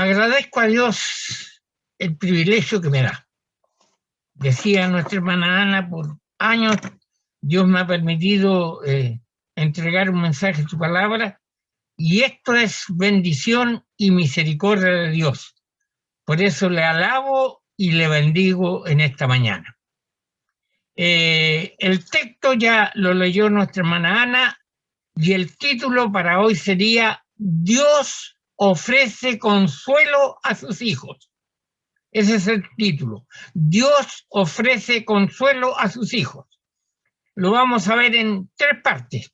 Agradezco a Dios el privilegio que me da. Decía nuestra hermana Ana, por años Dios me ha permitido entregar un mensaje de su palabra, y esto es bendición y misericordia de Dios. Por eso le alabo y le bendigo en esta mañana. El texto ya lo leyó nuestra hermana Ana, y el título para hoy sería Dios ofrece consuelo a sus hijos. Ese es el título. Dios ofrece consuelo a sus hijos. Lo vamos a ver en 3 partes.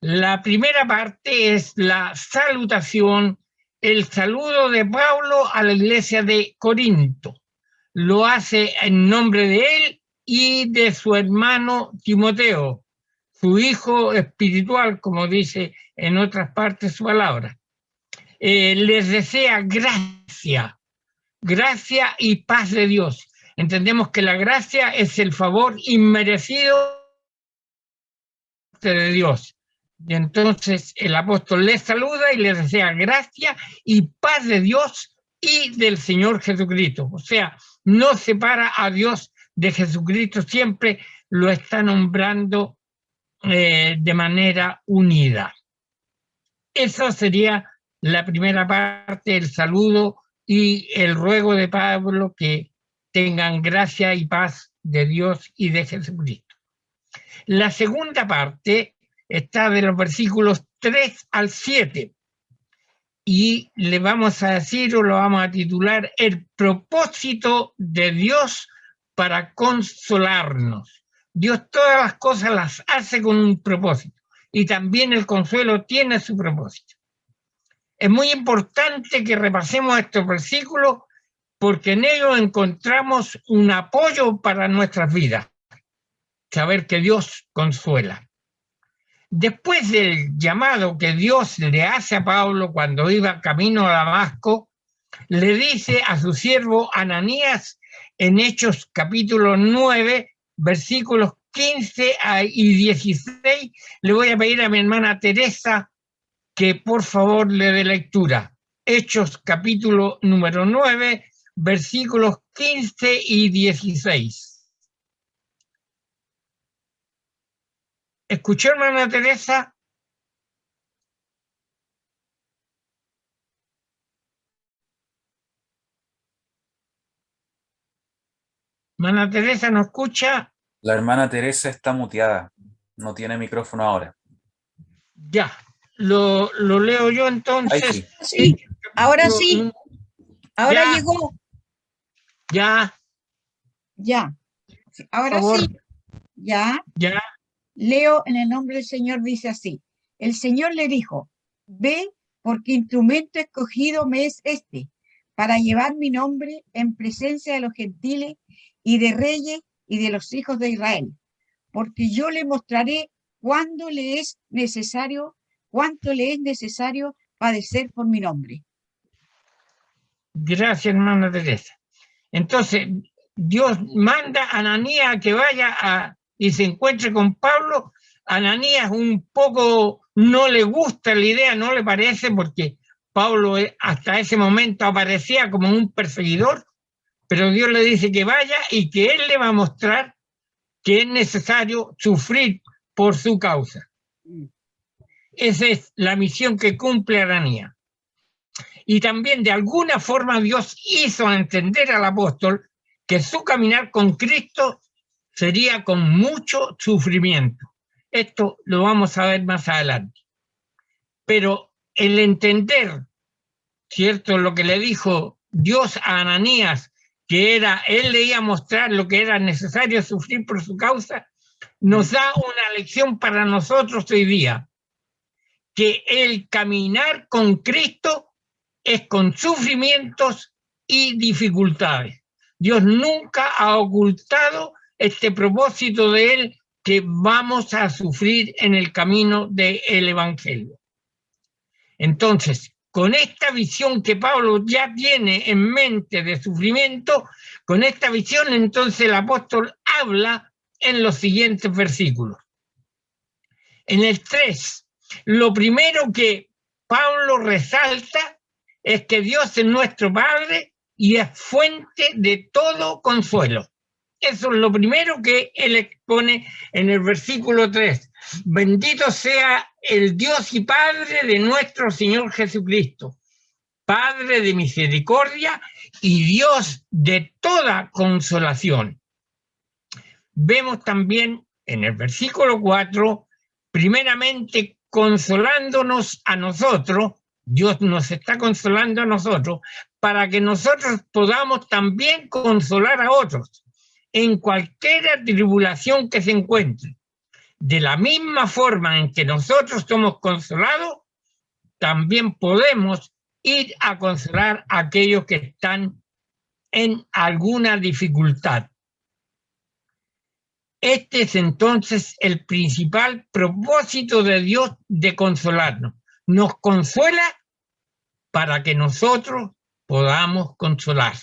La primera parte es la salutación, el saludo de Pablo a la iglesia de Corinto. Lo hace en nombre de él y de su hermano Timoteo, su hijo espiritual, como dice en otras partes su palabra. Les desea gracia y paz de Dios. Entendemos que la gracia es el favor inmerecido de Dios. Y entonces el apóstol les saluda y les desea gracia y paz de Dios y del Señor Jesucristo. O sea, no separa a Dios de Jesucristo, siempre lo está nombrando de manera unida. Esa sería la primera parte, el saludo y el ruego de Pablo que tengan gracia y paz de Dios y de Jesucristo. La segunda parte está de los versículos 3 al 7 y le vamos a decir, o lo vamos a titular, el propósito de Dios para consolarnos. Dios todas las cosas las hace con un propósito, y también el consuelo tiene su propósito. Es muy importante que repasemos estos versículos porque en ellos encontramos un apoyo para nuestras vidas. Saber que Dios consuela. Después del llamado que Dios le hace a Pablo cuando iba camino a Damasco, le dice a su siervo Ananías en Hechos capítulo 9, versículos 15 y 16, le voy a pedir a mi hermana Teresa que por favor le dé lectura. Hechos capítulo número 9, versículos 15 y 16. ¿Escuchó, hermana Teresa? Hermana Teresa, ¿no escucha? La hermana Teresa está muteada, no tiene micrófono ahora. Ya, lo leo yo entonces. Ahí sí. Sí, ahora sí. Ahora ya, llegó. Ya. Ahora sí. Ya. Leo en el nombre del Señor, dice así. El Señor le dijo, ve, porque instrumento escogido me es este, para llevar mi nombre en presencia de los gentiles y de reyes y de los hijos de Israel, porque yo le mostraré cuánto le es necesario padecer por mi nombre. Gracias, hermana Teresa. Entonces, Dios manda a Ananías a que vaya y se encuentre con Pablo. Ananías un poco no le gusta la idea, no le parece, porque Pablo hasta ese momento aparecía como un perseguidor, pero Dios le dice que vaya y que él le va a mostrar que es necesario sufrir por su causa. Esa es la misión que cumple Ananías. Y también de alguna forma Dios hizo entender al apóstol que su caminar con Cristo sería con mucho sufrimiento. Esto lo vamos a ver más adelante. Pero el entender, ¿cierto?, lo que le dijo Dios a Ananías, que él le iba a mostrar lo que era necesario sufrir por su causa, nos da una lección para nosotros hoy día, que el caminar con Cristo es con sufrimientos y dificultades. Dios nunca ha ocultado este propósito de él, que vamos a sufrir en el camino del Evangelio. Entonces, con esta visión que Pablo ya tiene en mente de sufrimiento, con esta visión entonces el apóstol habla en los siguientes versículos. En el 3, lo primero que Pablo resalta es que Dios es nuestro Padre y es fuente de todo consuelo. Eso es lo primero que él expone en el versículo 3. Bendito sea el Dios y Padre de nuestro Señor Jesucristo, Padre de misericordia y Dios de toda consolación. Vemos también en el versículo 4, primeramente consolándonos a nosotros, Dios nos está consolando a nosotros, para que nosotros podamos también consolar a otros en cualquier tribulación que se encuentre. De la misma forma en que nosotros somos consolados, también podemos ir a consolar a aquellos que están en alguna dificultad. Este es entonces el principal propósito de Dios de consolarnos. Nos consuela para que nosotros podamos consolar.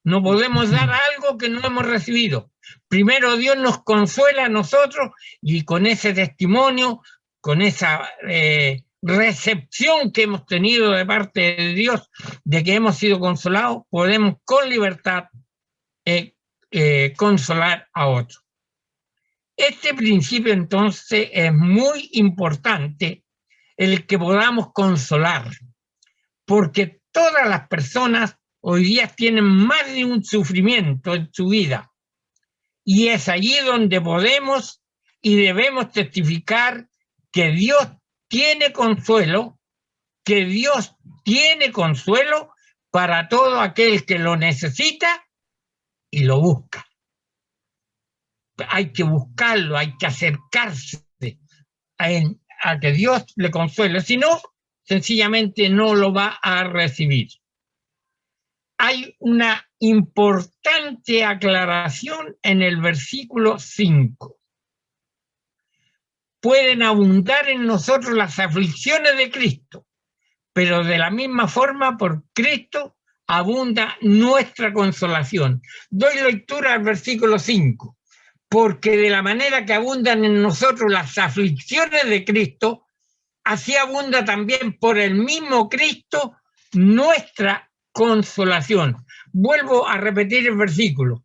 No podemos dar algo que no hemos recibido. Primero Dios nos consuela a nosotros y con ese testimonio, con esa recepción que hemos tenido de parte de Dios de que hemos sido consolados, podemos con libertad consolar a otros. Este principio entonces es muy importante, el que podamos consolar, porque todas las personas hoy día tienen más de un sufrimiento en su vida, y es allí donde podemos y debemos testificar que Dios tiene consuelo, para todo aquel que lo necesita y lo busca. Hay que buscarlo, hay que acercarse a que Dios le consuele, si no, sencillamente no lo va a recibir. Hay una importante aclaración en el versículo 5. Pueden abundar en nosotros las aflicciones de Cristo, pero de la misma forma por Cristo abunda nuestra consolación. Doy lectura al versículo 5. Porque de la manera que abundan en nosotros las aflicciones de Cristo, así abunda también por el mismo Cristo nuestra consolación. Vuelvo a repetir el versículo.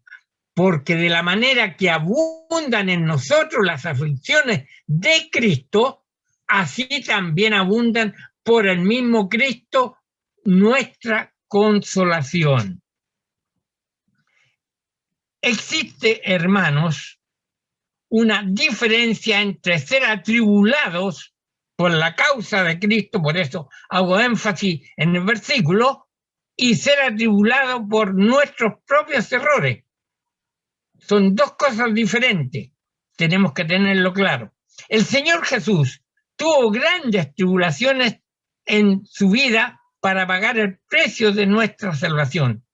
Porque de la manera que abundan en nosotros las aflicciones de Cristo, así también abundan por el mismo Cristo nuestra consolación. Existe, hermanos, una diferencia entre ser atribulados por la causa de Cristo, por eso hago énfasis en el versículo, y ser atribulados por nuestros propios errores. Son dos cosas diferentes, tenemos que tenerlo claro. El Señor Jesús tuvo grandes tribulaciones en su vida para pagar el precio de nuestra salvación.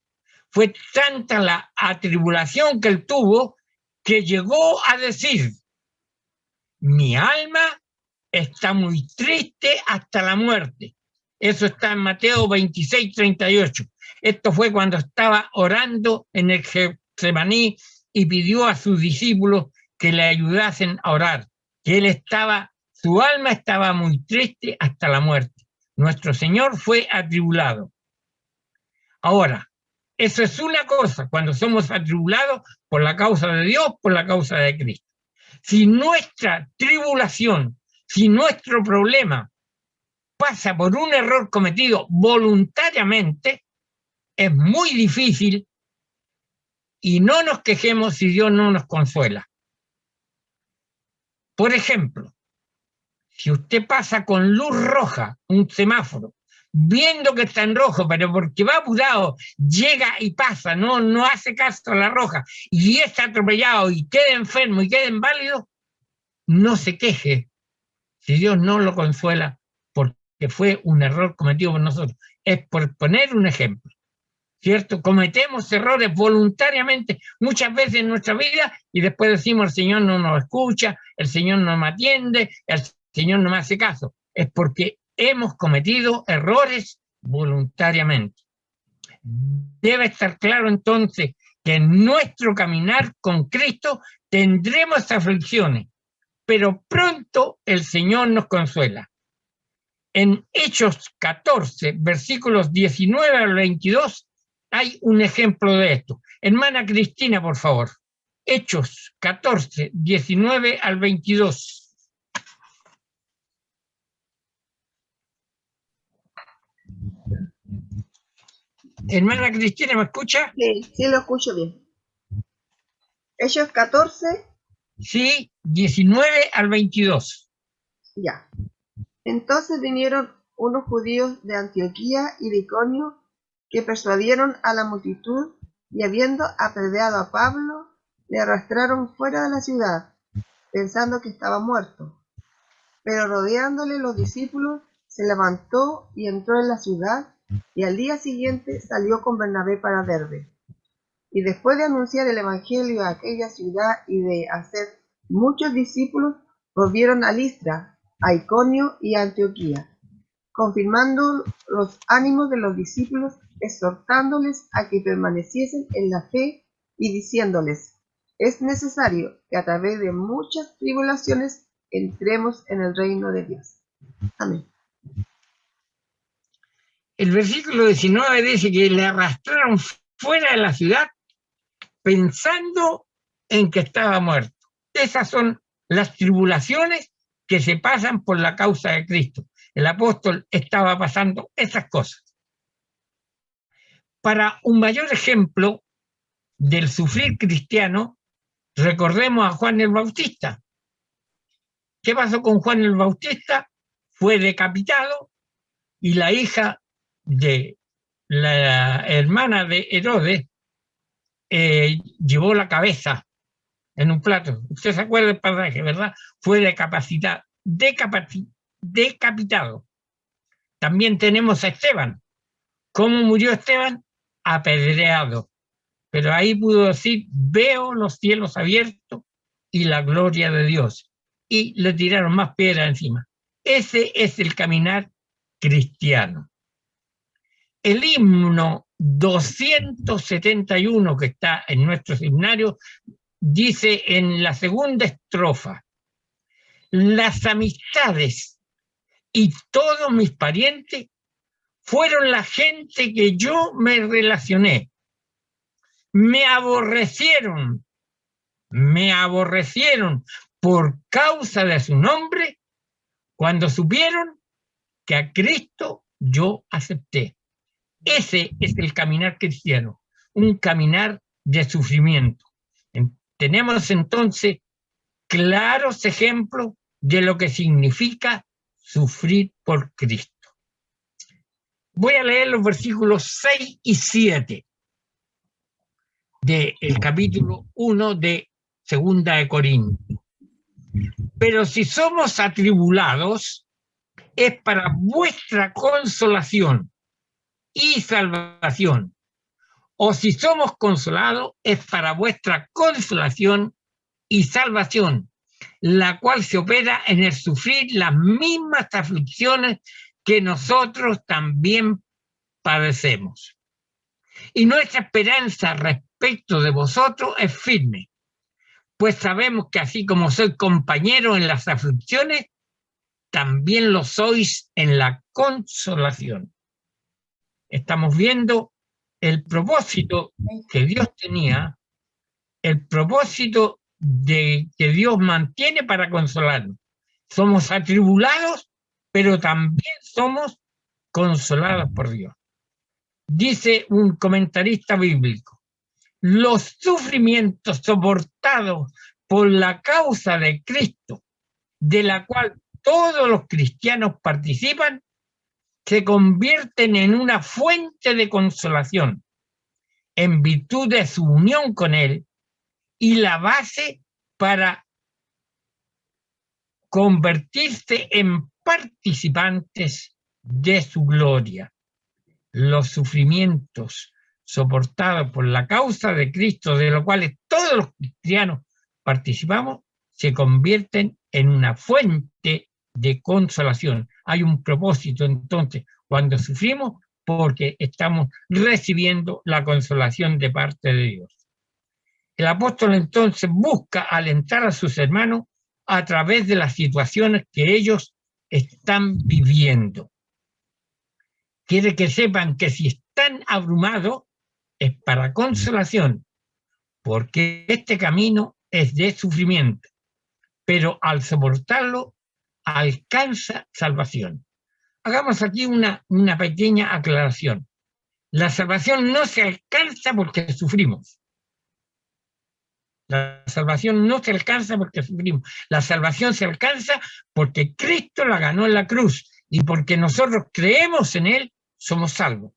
Fue tanta la atribulación que él tuvo que llegó a decir: mi alma está muy triste hasta la muerte. Eso está en Mateo 26:38. Esto fue cuando estaba orando en el Getsemaní y pidió a sus discípulos que le ayudasen a orar, que su alma estaba muy triste hasta la muerte. Nuestro Señor fue atribulado. Ahora, eso es una cosa, cuando somos atribulados por la causa de Dios, por la causa de Cristo. Si nuestra tribulación, si nuestro problema pasa por un error cometido voluntariamente, es muy difícil y no nos quejemos si Dios no nos consuela. Por ejemplo, si usted pasa con luz roja, un semáforo, viendo que está en rojo, pero porque va apurado, llega y pasa, no hace caso a la roja, y está atropellado y queda enfermo y queda inválido, no se queje si Dios no lo consuela porque fue un error cometido por nosotros. Es por poner un ejemplo, ¿cierto? Cometemos errores voluntariamente muchas veces en nuestra vida y después decimos: el Señor no nos escucha, el Señor no me atiende, el Señor no me hace caso. Es porque hemos cometido errores voluntariamente. Debe estar claro entonces que en nuestro caminar con Cristo tendremos aflicciones, pero pronto el Señor nos consuela. En Hechos 14, versículos 19 al 22, hay un ejemplo de esto. Hermana Cristina, por favor. Hechos 14, 19 al 22. Hermana Cristina, ¿me escucha? Sí, lo escucho bien. Hechos 14. Sí, 19 al 22. Ya. Entonces vinieron unos judíos de Antioquía y de Iconio que persuadieron a la multitud y habiendo apedreado a Pablo, le arrastraron fuera de la ciudad, pensando que estaba muerto. Pero rodeándole los discípulos, se levantó y entró en la ciudad, y al día siguiente salió con Bernabé para Derbe. Y después de anunciar el evangelio a aquella ciudad y de hacer muchos discípulos, volvieron a Listra, a Iconio y a Antioquía, confirmando los ánimos de los discípulos, exhortándoles a que permaneciesen en la fe y diciéndoles: es necesario que a través de muchas tribulaciones entremos en el reino de Dios. Amén. El versículo 19 dice que le arrastraron fuera de la ciudad pensando en que estaba muerto. Esas son las tribulaciones que se pasan por la causa de Cristo. El apóstol estaba pasando esas cosas. Para un mayor ejemplo del sufrir cristiano, recordemos a Juan el Bautista. ¿Qué pasó con Juan el Bautista? Fue decapitado y la hija de la hermana de Herodes llevó la cabeza en un plato. Usted se acuerda del pasaje, ¿verdad? Fue decapitado. También tenemos a Esteban. ¿Cómo murió Esteban? Apedreado. Pero ahí pudo decir: veo los cielos abiertos y la gloria de Dios. Y le tiraron más piedras encima. Ese es el caminar cristiano. El himno 271 que está en nuestro seminario dice en la segunda estrofa: las amistades y todos mis parientes fueron la gente que yo me relacioné. Me aborrecieron por causa de su nombre cuando supieron que a Cristo yo acepté. Ese es el caminar cristiano, un caminar de sufrimiento. Tenemos entonces claros ejemplos de lo que significa sufrir por Cristo. Voy a leer los versículos 6 y 7 del capítulo 1 de Segunda de Corintios. Pero si somos atribulados, es para vuestra consolación y salvación. O si somos consolados, es para vuestra consolación y salvación, la cual se opera en el sufrir las mismas aflicciones que nosotros también padecemos. Y nuestra esperanza respecto de vosotros es firme, pues sabemos que así como sois compañeros en las aflicciones, también lo sois en la consolación. Estamos viendo el propósito que Dios tenía, el propósito de que Dios mantiene para consolarnos. Somos atribulados, pero también somos consolados por Dios. Dice un comentarista bíblico: los sufrimientos soportados por la causa de Cristo, de la cual todos los cristianos participan, se convierten en una fuente de consolación en virtud de su unión con Él y la base para convertirse en participantes de su gloria. Los sufrimientos soportados por la causa de Cristo, de los cuales todos los cristianos participamos, se convierten en una fuente de consolación. Hay un propósito entonces cuando sufrimos, porque estamos recibiendo la consolación de parte de Dios. El apóstol entonces busca alentar a sus hermanos a través de las situaciones que ellos están viviendo. Quiere que sepan que si están abrumados es para consolación, porque este camino es de sufrimiento, pero al soportarlo alcanza salvación. Hagamos aquí una pequeña aclaración. La salvación no se alcanza porque sufrimos. La salvación no se alcanza porque sufrimos. La salvación se alcanza porque Cristo la ganó en la cruz y porque nosotros creemos en Él, somos salvos.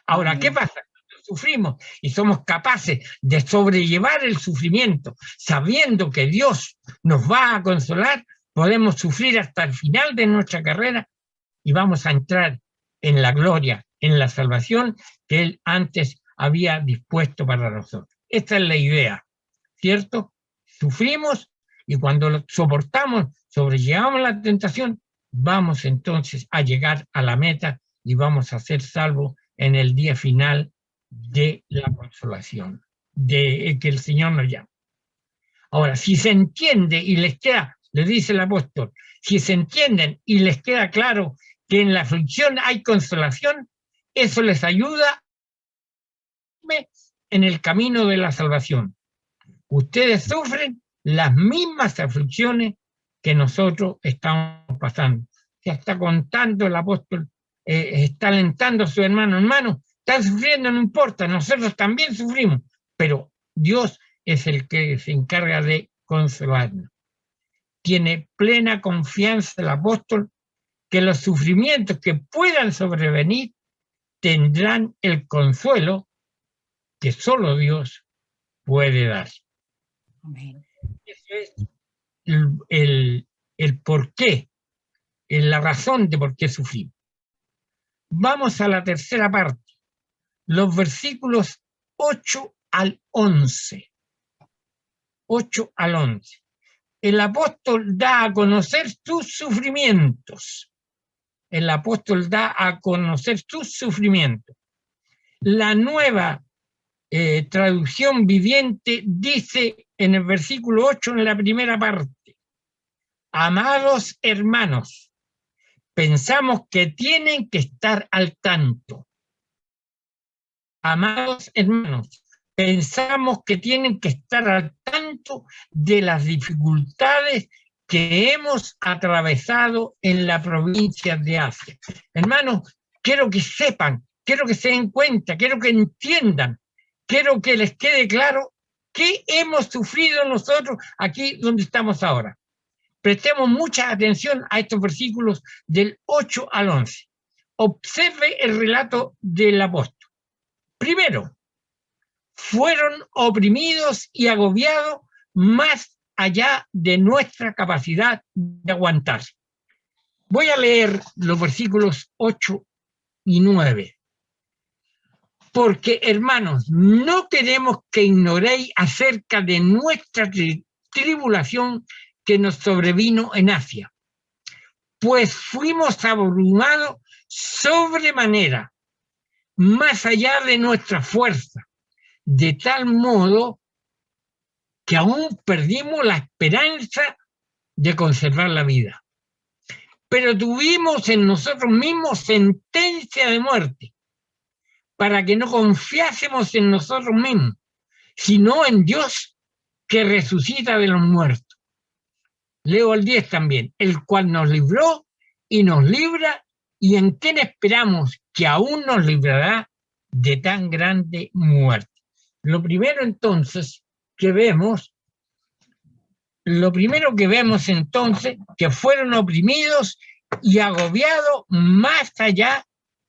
Ahora, ¿qué pasa? Cuando sufrimos y somos capaces de sobrellevar el sufrimiento, sabiendo que Dios nos va a consolar, podemos sufrir hasta el final de nuestra carrera y vamos a entrar en la gloria, en la salvación que Él antes había dispuesto para nosotros. Esta es la idea, ¿cierto? Sufrimos y cuando lo soportamos, sobrellevamos la tentación, vamos entonces a llegar a la meta y vamos a ser salvos en el día final de la consolación, de que el Señor nos llama. Ahora, si se entiende y les queda, le dice el apóstol, si se entienden y les queda claro que en la aflicción hay consolación, eso les ayuda en el camino de la salvación. Ustedes sufren las mismas aflicciones que nosotros estamos pasando. Ya está contando el apóstol, está alentando a su hermano. Hermano, están sufriendo, no importa, nosotros también sufrimos, pero Dios es el que se encarga de consolarnos. Tiene plena confianza el apóstol que los sufrimientos que puedan sobrevenir tendrán el consuelo que solo Dios puede dar. Amén. Eso es el por qué, la razón de por qué sufrimos. Vamos a la tercera parte, los versículos 8 al 11. 8 al 11. El apóstol da a conocer sus sufrimientos. El apóstol da a conocer sus sufrimientos. La nueva traducción viviente dice en el versículo 8, en la primera parte: amados hermanos, pensamos que tienen que estar al tanto. Amados hermanos, pensamos que tienen que estar al tanto de las dificultades que hemos atravesado en la provincia de Asia. Hermanos, quiero que sepan, quiero que se den cuenta, quiero que entiendan, quiero que les quede claro qué hemos sufrido nosotros aquí donde estamos ahora. Prestemos mucha atención a estos versículos del 8 al 11. Observe el relato del apóstol. Primero, fueron oprimidos y agobiados más allá de nuestra capacidad de aguantar. Voy a leer los versículos 8 y 9. Porque, hermanos, no queremos que ignoréis acerca de nuestra tribulación que nos sobrevino en Asia, pues fuimos abrumados sobremanera, más allá de nuestra fuerza, de tal modo que aún perdimos la esperanza de conservar la vida. Pero tuvimos en nosotros mismos sentencia de muerte, para que no confiásemos en nosotros mismos, sino en Dios que resucita de los muertos. Leo el 10 también, el cual nos libró y nos libra, y en quien esperamos que aún nos librará de tan grande muerte. Lo primero entonces que vemos, que fueron oprimidos y agobiados más allá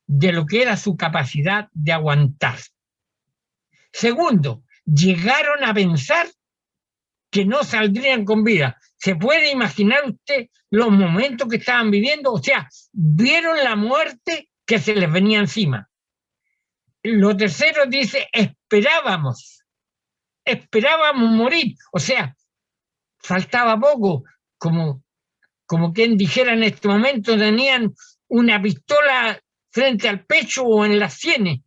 de lo que era su capacidad de aguantar. Segundo, llegaron a pensar que no saldrían con vida. ¿Se puede imaginar usted los momentos que estaban viviendo? O sea, vieron la muerte que se les venía encima. Lo tercero dice, esperábamos morir. O sea, faltaba poco, como quien dijera en este momento, tenían una pistola frente al pecho o en las sienes,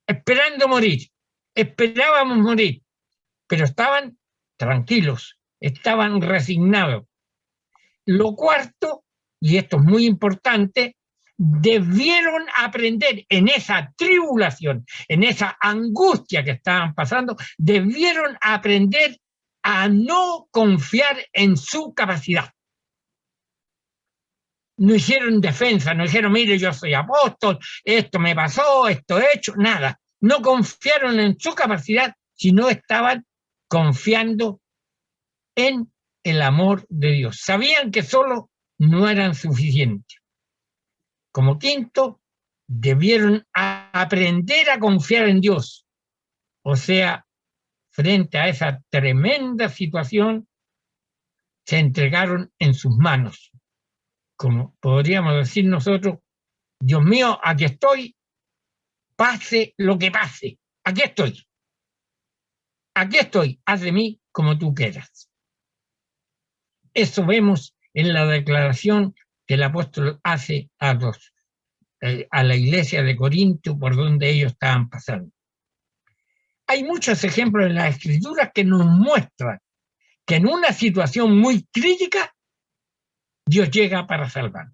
esperando morir. Esperábamos morir, pero estaban tranquilos, estaban resignados. Lo cuarto, y esto es muy importante, debieron aprender en esa tribulación, en esa angustia que estaban pasando, debieron aprender a no confiar en su capacidad. No hicieron defensa, no dijeron, mire, yo soy apóstol, esto me pasó, esto he hecho, nada. No confiaron en su capacidad, sino estaban confiando en el amor de Dios. Sabían que solo no eran suficientes. Como quinto, debieron aprender a confiar en Dios. O sea, frente a esa tremenda situación, se entregaron en sus manos. Como podríamos decir nosotros, Dios mío, aquí estoy, pase lo que pase, aquí estoy, haz de mí como tú quieras. Eso vemos en la declaración que el apóstol hace a la iglesia de Corinto por donde ellos estaban pasando. Hay muchos ejemplos en las Escrituras que nos muestran que en una situación muy crítica Dios llega para salvar.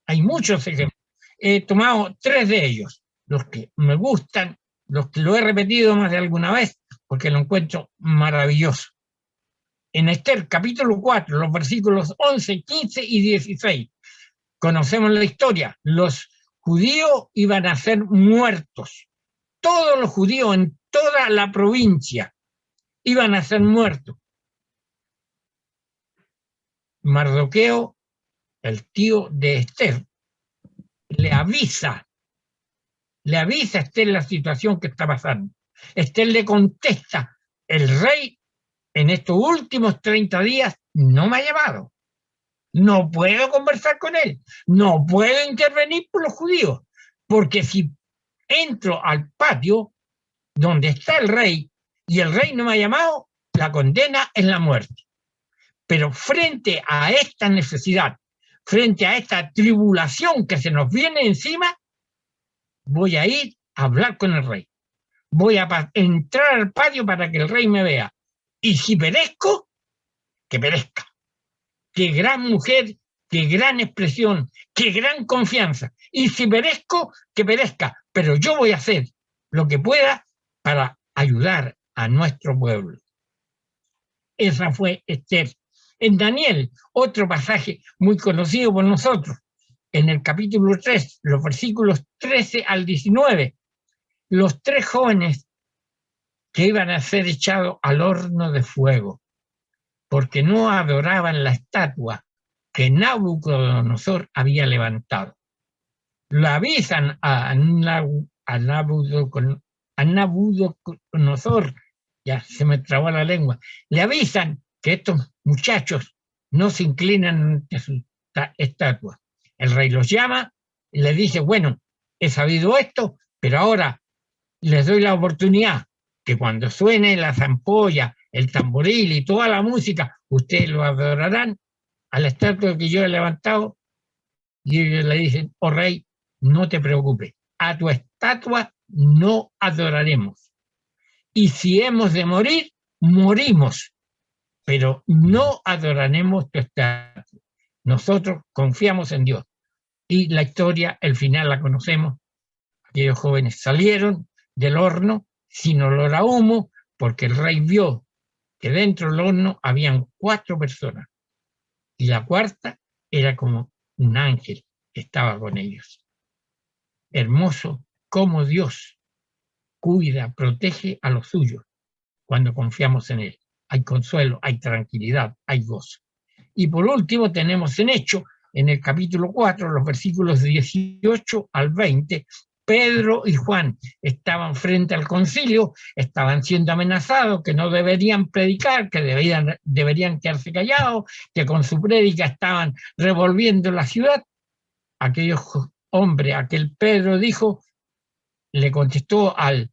Hay muchos ejemplos. He tomado 3 de ellos, los que me gustan, los que lo he repetido más de alguna vez, porque lo encuentro maravilloso. En Esther, capítulo 4, los versículos 11, 15 y 16, conocemos la historia. Los judíos iban a ser muertos. Todos los judíos en toda la provincia iban a ser muertos. Mardoqueo, el tío de Esther, le avisa a Esther la situación que está pasando. Esther le contesta, el rey en estos últimos 30 días no me ha llamado. No puedo conversar con él, no puedo intervenir por los judíos, porque si entro al patio donde está el rey y el rey no me ha llamado, la condena es la muerte. Pero frente a esta necesidad, frente a esta tribulación que se nos viene encima, voy a ir a hablar con el rey. Voy a entrar al patio para que el rey me vea. Y si perezco, que perezca. Qué gran mujer, qué gran expresión, qué gran confianza. Y si perezco, que perezca. Pero yo voy a hacer lo que pueda para ayudar a nuestro pueblo. Esa fue Esther. En Daniel, otro pasaje muy conocido por nosotros, en el capítulo 3, los versículos 13 al 19, los 3 jóvenes que iban a ser echados al horno de fuego, porque no adoraban la estatua que Nabucodonosor había levantado. Lo avisan a Nabucodonosor, ya se me trabó la lengua, le avisan que estos muchachos no se inclinan ante su estatua. El rey los llama y les dice, bueno, he sabido esto, pero ahora les doy la oportunidad que cuando suene la zampolla, el tamboril y toda la música, ustedes lo adorarán a la estatua que yo he levantado. Y ellos le dicen, oh rey, no te preocupes, a tu estatua no adoraremos. Y si hemos de morir, morimos, pero no adoraremos tu estatua. Nosotros confiamos en Dios. Y la historia, el final la conocemos. Aquellos jóvenes salieron del horno sin olor a humo, porque el rey vio que dentro del horno habían 4 personas. Y la cuarta era como un ángel que estaba con ellos. Hermoso cómo Dios cuida, protege a los suyos cuando confiamos en Él. Hay consuelo, hay tranquilidad, hay gozo. Y por último tenemos en Hechos, en el capítulo 4, los versículos 18 al 20, Pedro y Juan estaban frente al concilio, estaban siendo amenazados, que no deberían predicar, que deberían quedarse callados, que con su prédica estaban revolviendo la ciudad. Aquellos hombres, aquel Pedro dijo, le contestó al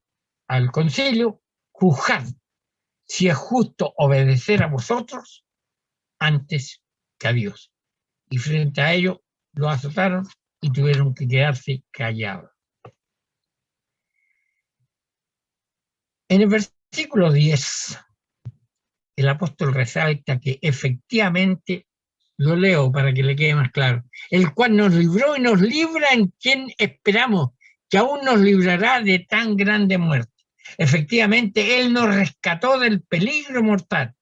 concilio, juzgad si es justo obedecer a vosotros antes que a Dios. Y frente a ello lo azotaron y tuvieron que quedarse callados. En el versículo 10, el apóstol resalta que efectivamente Lo leo para que le quede más claro. El cual nos libró y nos libra, en quien esperamos que aún nos librará de tan grande muerte. Efectivamente, Él nos rescató del peligro mortal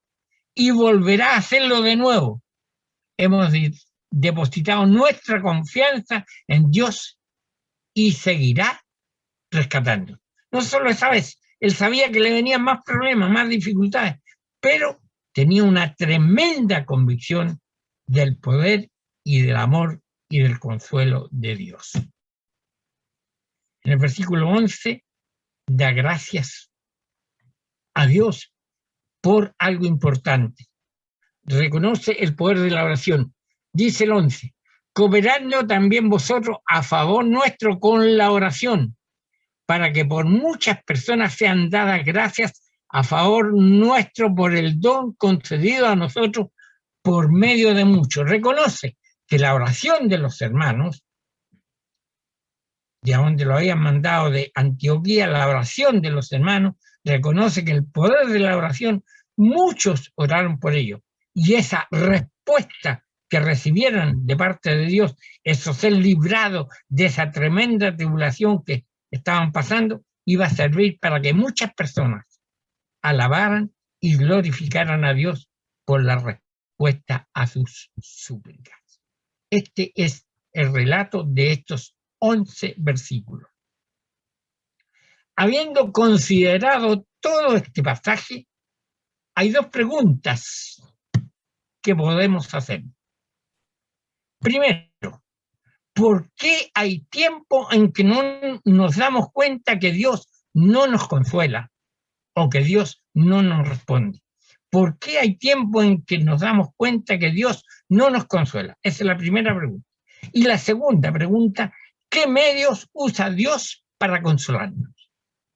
y volverá a hacerlo de nuevo. Hemos depositado nuestra confianza en Dios y seguirá rescatando. No solo esa vez, Él sabía que le venían más problemas, más dificultades, pero tenía una tremenda convicción del poder y del amor y del consuelo de Dios. En el versículo 11, da gracias a Dios por algo importante. Reconoce el poder de la oración. Dice el 11, cooperando también vosotros a favor nuestro con la oración, para que por muchas personas sean dadas gracias a favor nuestro por el don concedido a nosotros por medio de muchos. Reconoce que la oración de los hermanos, de donde lo habían mandado de Antioquía, la oración de los hermanos, reconoce que el poder de la oración, muchos oraron por ello. Y esa respuesta que recibieran de parte de Dios, eso ser librado de esa tremenda tribulación que estaban pasando, iba a servir para que muchas personas alabaran y glorificaran a Dios por la respuesta a sus súplicas. Este es el relato de estos 11 versículos. Habiendo considerado todo este pasaje, hay dos preguntas que podemos hacer. Primero, ¿por qué hay tiempo en que no nos damos cuenta que Dios no nos consuela o que Dios no nos responde? ¿Por qué hay tiempo en que nos damos cuenta que Dios no nos consuela? Esa es la primera pregunta. Y la segunda pregunta, ¿qué medios usa Dios para consolarnos?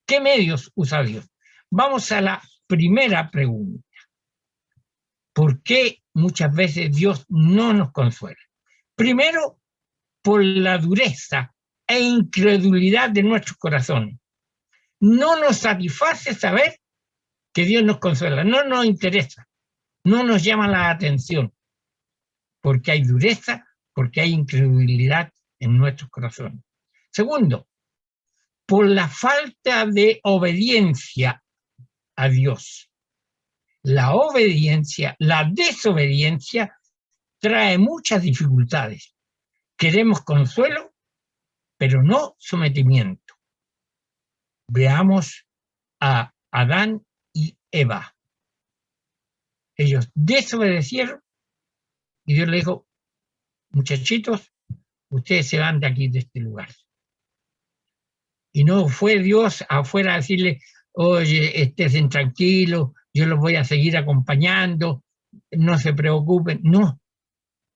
¿Qué medios usa Dios? Vamos a la primera pregunta. ¿Por qué muchas veces Dios no nos consuela? Primero, por la dureza e incredulidad de nuestros corazones. No nos satisface saber que Dios nos consuela, no nos interesa, no nos llama la atención, porque hay dureza, porque hay incredulidad en nuestros corazones. Segundo, por la falta de obediencia a Dios. La obediencia, la desobediencia trae muchas dificultades. Queremos consuelo, pero no sometimiento. Veamos a Adán y Eva. Ellos desobedecieron y Dios les dijo, muchachitos, ustedes se van de aquí, de este lugar. Y no fue Dios afuera a decirle, oye, estén tranquilos, yo los voy a seguir acompañando, no se preocupen. No,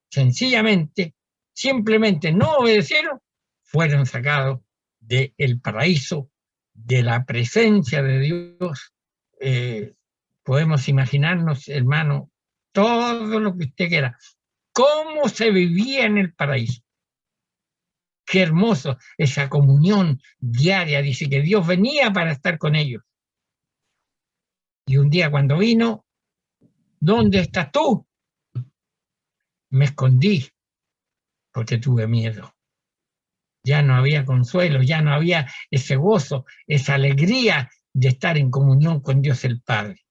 sencillamente, simplemente no obedecieron, fueron sacados del paraíso, de la presencia de Dios. Podemos imaginarnos, hermano, todo lo que usted quiera. ¿Cómo se vivía en el paraíso? Qué hermoso, esa comunión diaria. Dice que Dios venía para estar con ellos. Y un día cuando vino, ¿dónde estás tú? Me escondí porque tuve miedo. Ya no había consuelo, ya no había ese gozo, esa alegría de estar en comunión con Dios el Padre.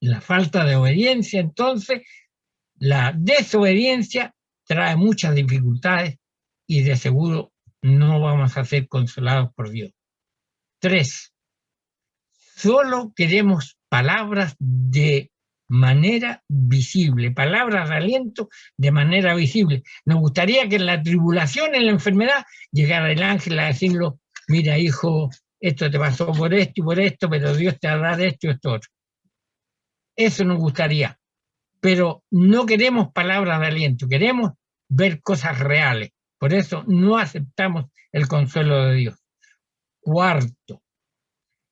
La falta de obediencia, entonces, la desobediencia trae muchas dificultades y de seguro no vamos a ser consolados por Dios. 3. Solo queremos palabras de manera visible, palabras de aliento de manera visible. Nos gustaría que en la tribulación, en la enfermedad, llegara el ángel a decirlo, mira hijo, esto te pasó por esto y por esto, pero Dios te hará de esto y esto otro. Eso nos gustaría, pero no queremos palabras de aliento, queremos ver cosas reales. Por eso no aceptamos el consuelo de Dios. 4,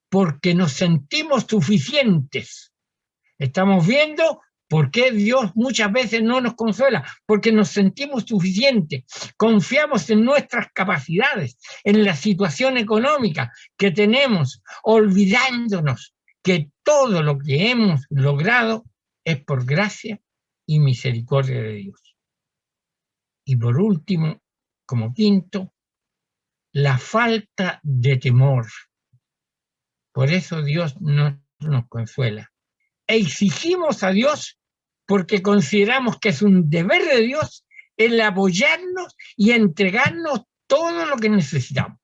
porque nos sentimos suficientes. Estamos viendo por qué Dios muchas veces no nos consuela, porque nos sentimos suficientes, confiamos en nuestras capacidades, en la situación económica que tenemos, olvidándonos que todo lo que hemos logrado es por gracia y misericordia de Dios. Y por último, como quinto, la falta de temor. Por eso Dios no nos consuela. Exigimos a Dios porque consideramos que es un deber de Dios el apoyarnos y entregarnos todo lo que necesitamos.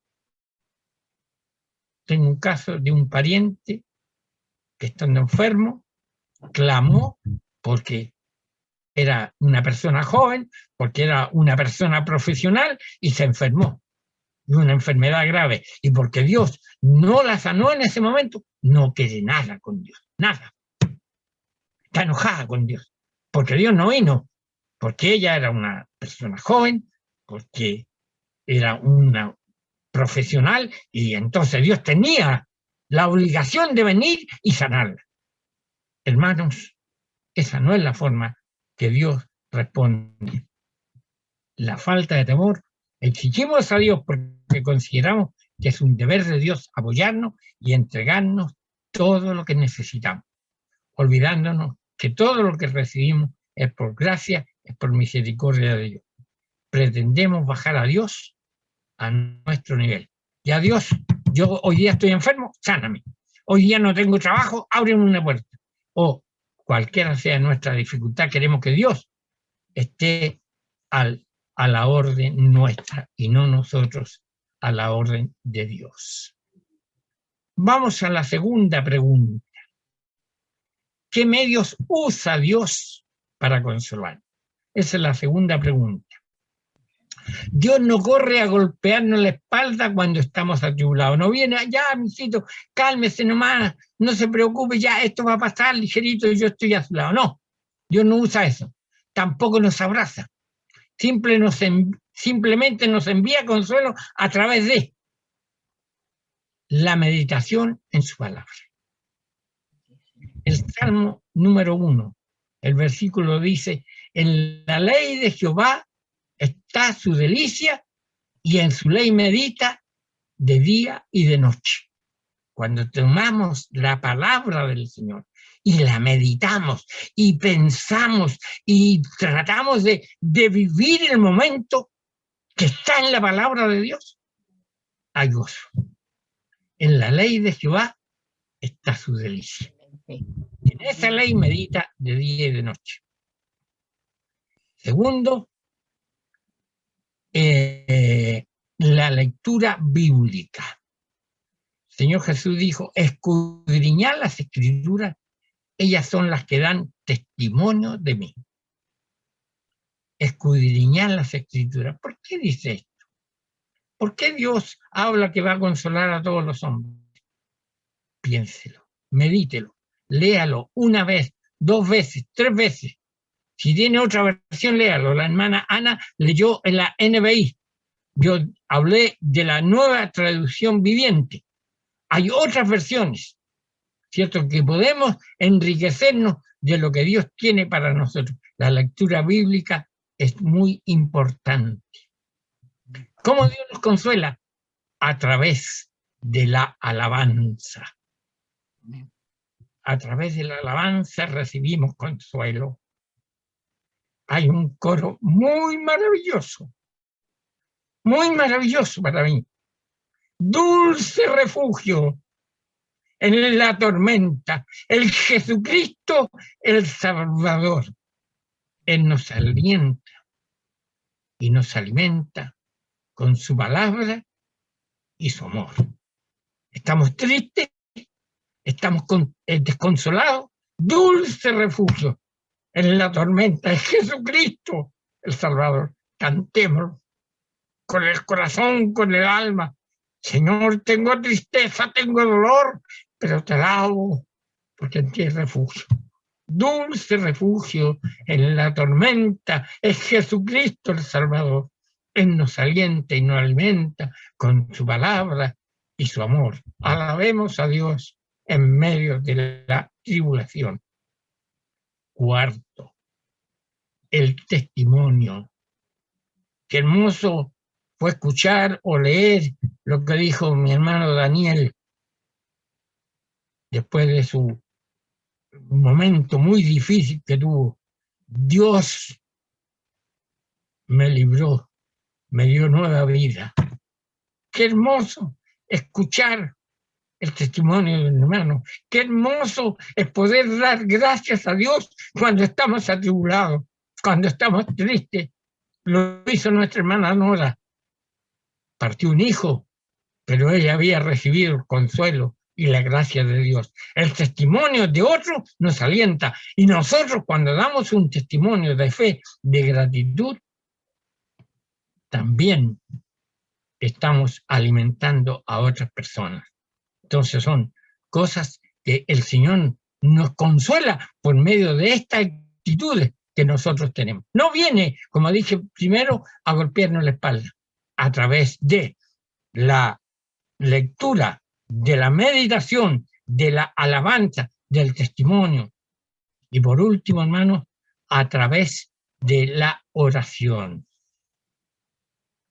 Tengo un caso de un pariente que, estando enfermo, clamó porque era una persona joven, porque era una persona profesional y se enfermó de una enfermedad grave. Y porque Dios no la sanó en ese momento, no quiere nada con Dios, nada. Está enojada con Dios, porque Dios no vino, porque ella era una persona joven, porque era una profesional y entonces Dios tenía la obligación de venir y sanarla. Hermanos, esa no es la forma que Dios responde. La falta de temor, exigimos a Dios porque consideramos que es un deber de Dios apoyarnos y entregarnos todo lo que necesitamos, olvidándonos que todo lo que recibimos es por gracia, es por misericordia de Dios. Pretendemos bajar a Dios a nuestro nivel. Y a Dios, yo hoy día estoy enfermo, sáname. Hoy día no tengo trabajo, ábreme una puerta. O cualquiera sea nuestra dificultad, queremos que Dios esté a la orden nuestra y no nosotros a la orden de Dios. Vamos a la segunda pregunta. ¿Qué medios usa Dios para consolar? Esa es la segunda pregunta. Dios no corre a golpearnos la espalda cuando estamos atribulados. No viene, ya, mijito, cálmese nomás, no se preocupe, ya, esto va a pasar ligerito y yo estoy a su lado. No, Dios no usa eso. Tampoco nos abraza. Simplemente nos envía consuelo a través de la meditación en su palabra. El Salmo número 1, el versículo dice, en la ley de Jehová está su delicia y en su ley medita de día y de noche. Cuando tomamos la palabra del Señor y la meditamos y pensamos y tratamos de vivir el momento que está en la palabra de Dios, hay gozo. En la ley de Jehová está su delicia. En esa ley medita de día y de noche. Segundo, la lectura bíblica. El Señor Jesús dijo, escudriñad las Escrituras, ellas son las que dan testimonio de mí. Escudriñad las Escrituras. ¿Por qué dice esto? ¿Por qué Dios habla que va a consolar a todos los hombres? Piénselo, medítelo, léalo una vez, 2 veces, 3 veces. Si tiene otra versión, léalo. La hermana Ana leyó en la NBI. Yo hablé de la nueva traducción viviente. Hay otras versiones, ¿cierto? Que podemos enriquecernos de lo que Dios tiene para nosotros. La lectura bíblica es muy importante. ¿Cómo Dios nos consuela? A través de la alabanza. A través de la alabanza recibimos consuelo. Hay un coro muy maravilloso para mí. Dulce refugio en la tormenta, el Jesucristo, el Salvador. Él nos alienta y nos alimenta con su palabra y su amor. Estamos tristes, estamos desconsolados, dulce refugio en la tormenta, es Jesucristo, el Salvador. Cantemos con el corazón, con el alma. Señor, tengo tristeza, tengo dolor, pero te alabo porque en ti hay refugio. Dulce refugio en la tormenta, es Jesucristo el Salvador. Él nos alienta y nos alimenta con su palabra y su amor. Alabemos a Dios en medio de la tribulación. Cuarto, el testimonio. Qué hermoso fue escuchar o leer lo que dijo mi hermano Daniel después de su momento muy difícil que tuvo Dios me libró, me dio nueva vida. Qué hermoso escuchar el testimonio de un hermano. Qué hermoso es poder dar gracias a Dios cuando estamos atribulados, cuando estamos tristes. Lo hizo nuestra hermana Nora. Partió un hijo, pero ella había recibido el consuelo y la gracia de Dios. El testimonio de otro nos alienta, y nosotros cuando damos un testimonio de fe, de gratitud, también estamos alimentando a otras personas. Entonces son cosas que el Señor nos consuela por medio de estas actitudes que nosotros tenemos. No viene, como dije primero, a golpearnos la espalda, a través de la lectura, de la meditación, de la alabanza, del testimonio. Y por último, hermanos, a través de la oración.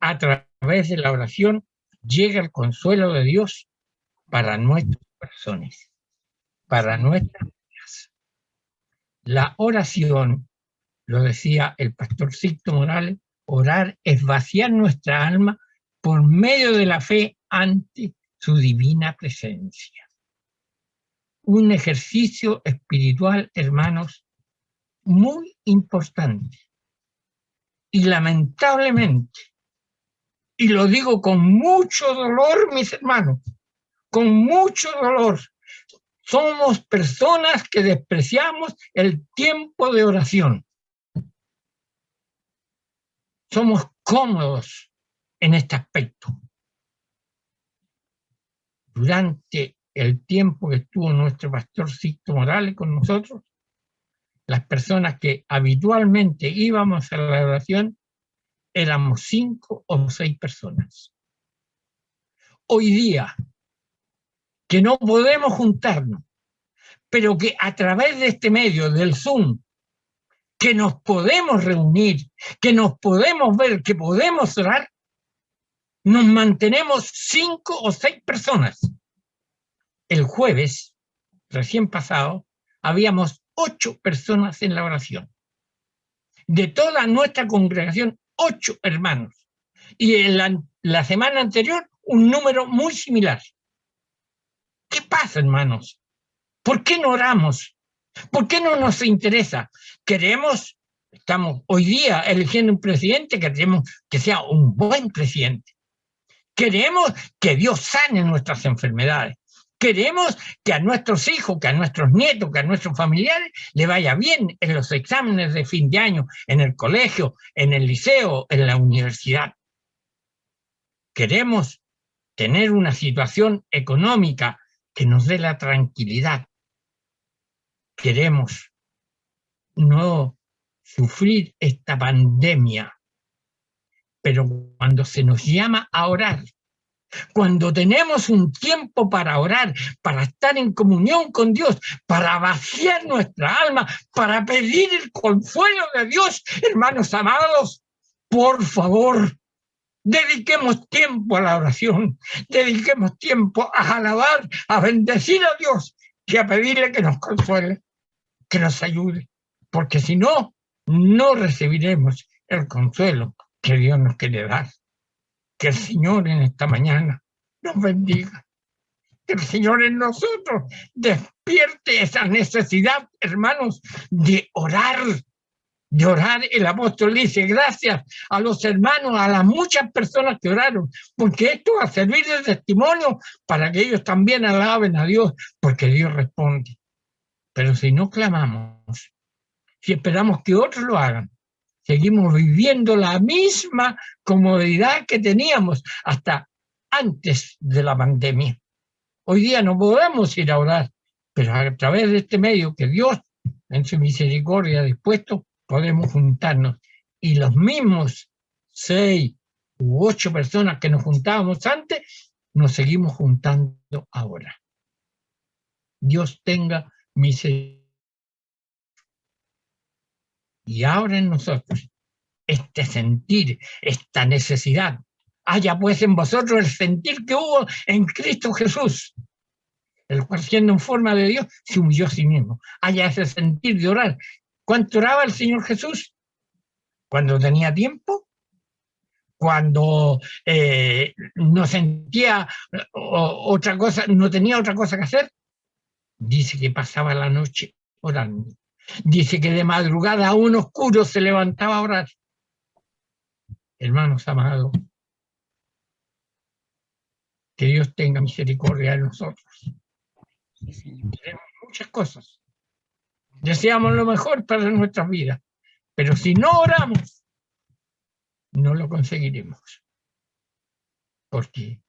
A través de la oración llega el consuelo de Dios para nuestros corazones, para nuestras vidas. La oración, lo decía el pastor Sixto Morales, orar es vaciar nuestra alma por medio de la fe ante su divina presencia. Un ejercicio espiritual, hermanos, muy importante. Y lamentablemente, y lo digo con mucho dolor, mis hermanos, con mucho dolor, somos personas que despreciamos el tiempo de oración. Somos cómodos en este aspecto. Durante el tiempo que estuvo nuestro pastor Sixto Morales con nosotros, las personas que habitualmente íbamos a la oración éramos 5 o 6 personas. Hoy día, que no podemos juntarnos, pero que a través de este medio, del Zoom, que nos podemos reunir, que nos podemos ver, que podemos orar, nos mantenemos 5 o 6 personas. El jueves, recién pasado, habíamos 8 personas en la oración. De toda nuestra congregación, 8 hermanos. Y en la semana anterior, un número muy similar. ¿Qué pasa, hermanos? ¿Por qué no oramos? ¿Por qué no nos interesa? Estamos hoy día eligiendo un presidente que queremos que sea un buen presidente. Queremos que Dios sane nuestras enfermedades. Queremos que a nuestros hijos, que a nuestros nietos, que a nuestros familiares le vaya bien en los exámenes de fin de año, en el colegio, en el liceo, en la universidad. Queremos tener una situación económica que nos dé la tranquilidad. Queremos no sufrir esta pandemia, pero cuando se nos llama a orar, cuando tenemos un tiempo para orar, para estar en comunión con Dios, para vaciar nuestra alma, para pedir el consuelo de Dios, hermanos amados, por favor, dediquemos tiempo a la oración, dediquemos tiempo a alabar, a bendecir a Dios y a pedirle que nos consuele, que nos ayude, porque si no, no recibiremos el consuelo que Dios nos quiere dar. Que el Señor en esta mañana nos bendiga. Que el Señor en nosotros despierte esa necesidad, hermanos, de orar. De orar. El apóstol dice, gracias a los hermanos, a las muchas personas que oraron, porque esto va a servir de testimonio para que ellos también alaben a Dios, porque Dios responde. Pero si no clamamos, si esperamos que otros lo hagan, seguimos viviendo la misma comodidad que teníamos hasta antes de la pandemia. Hoy día no podemos ir a orar, pero a través de este medio que Dios, en su misericordia, ha dispuesto, podemos juntarnos. Y los mismos 6 u 8 personas que nos juntábamos antes, nos seguimos juntando ahora. Dios tenga misericordia. Y ahora en nosotros, este sentir, esta necesidad, haya pues en vosotros el sentir que hubo en Cristo Jesús, el cual siendo en forma de Dios, se humilló a sí mismo. Haya ese sentir de orar, ¿Cuánto oraba el Señor Jesús? Cuando tenía tiempo, cuando no sentía otra cosa, no tenía otra cosa que hacer. Dice que pasaba la noche orando. Dice que de madrugada aún oscuro se levantaba a orar. Hermanos amados, que Dios tenga misericordia de nosotros. Queremos muchas cosas. Deseamos lo mejor para nuestras vidas, pero si no oramos, no lo conseguiremos. Porque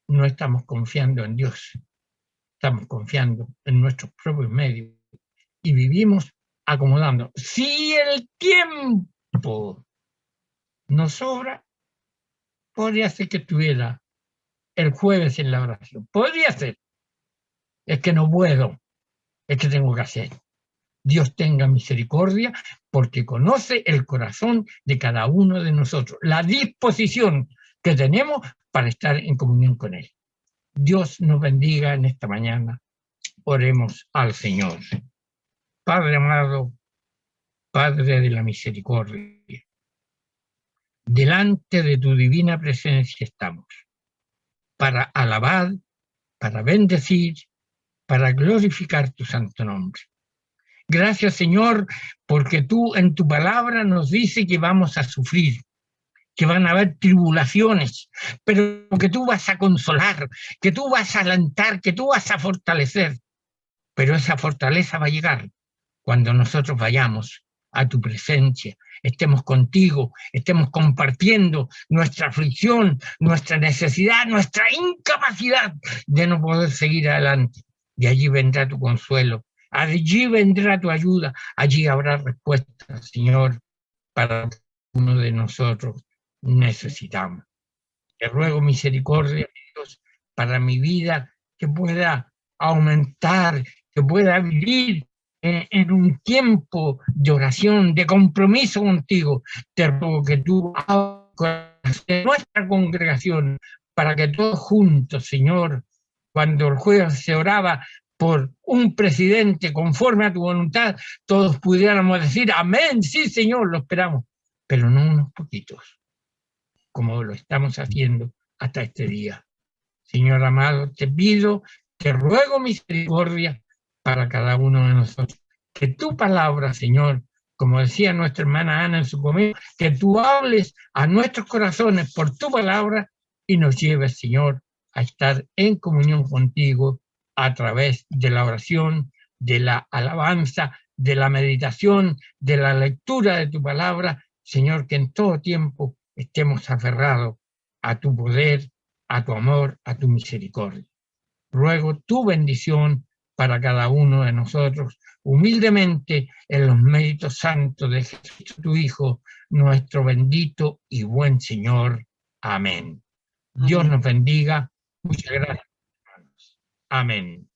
no estamos confiando en Dios, estamos confiando en nuestros propios medios y vivimos acomodando. Si el tiempo nos sobra, podría ser que estuviera el jueves en la oración. Podría ser. Es que no puedo, es que tengo que hacer. Dios tenga misericordia porque conoce el corazón de cada uno de nosotros, la disposición que tenemos para estar en comunión con Él. Dios nos bendiga en esta mañana. Oremos al Señor. Padre amado, Padre de la misericordia, delante de tu divina presencia estamos, para alabar, para bendecir, para glorificar tu santo nombre. Gracias, Señor, porque tú en tu palabra nos dices que vamos a sufrir, que van a haber tribulaciones, pero que tú vas a consolar, que tú vas a alentar, que tú vas a fortalecer. Pero esa fortaleza va a llegar cuando nosotros vayamos a tu presencia, estemos contigo, estemos compartiendo nuestra aflicción, nuestra necesidad, nuestra incapacidad de no poder seguir adelante. Y allí vendrá tu consuelo, allí vendrá tu ayuda, allí habrá respuesta, Señor, para uno de nosotros necesitamos. Te ruego misericordia, Dios, para mi vida, que pueda aumentar, que pueda vivir en un tiempo de oración, de compromiso contigo. Te ruego que tú hagas nuestra congregación para que todos juntos, Señor, cuando el jueves se oraba por un presidente conforme a tu voluntad, todos pudiéramos decir amén, sí, Señor, lo esperamos, pero no unos poquitos, como lo estamos haciendo hasta este día. Señor amado, te pido, te ruego misericordia para cada uno de nosotros. Que tu palabra, Señor, como decía nuestra hermana Ana en su comentario, que tú hables a nuestros corazones por tu palabra y nos lleves, Señor, a estar en comunión contigo a través de la oración, de la alabanza, de la meditación, de la lectura de tu palabra. Señor, que en todo tiempo estemos aferrados a tu poder, a tu amor, a tu misericordia. Ruego tu bendición para cada uno de nosotros, humildemente en los méritos santos de Jesús, tu Hijo, nuestro bendito y buen Señor. Amén. Dios nos bendiga. Muchas gracias, hermanos. Amén.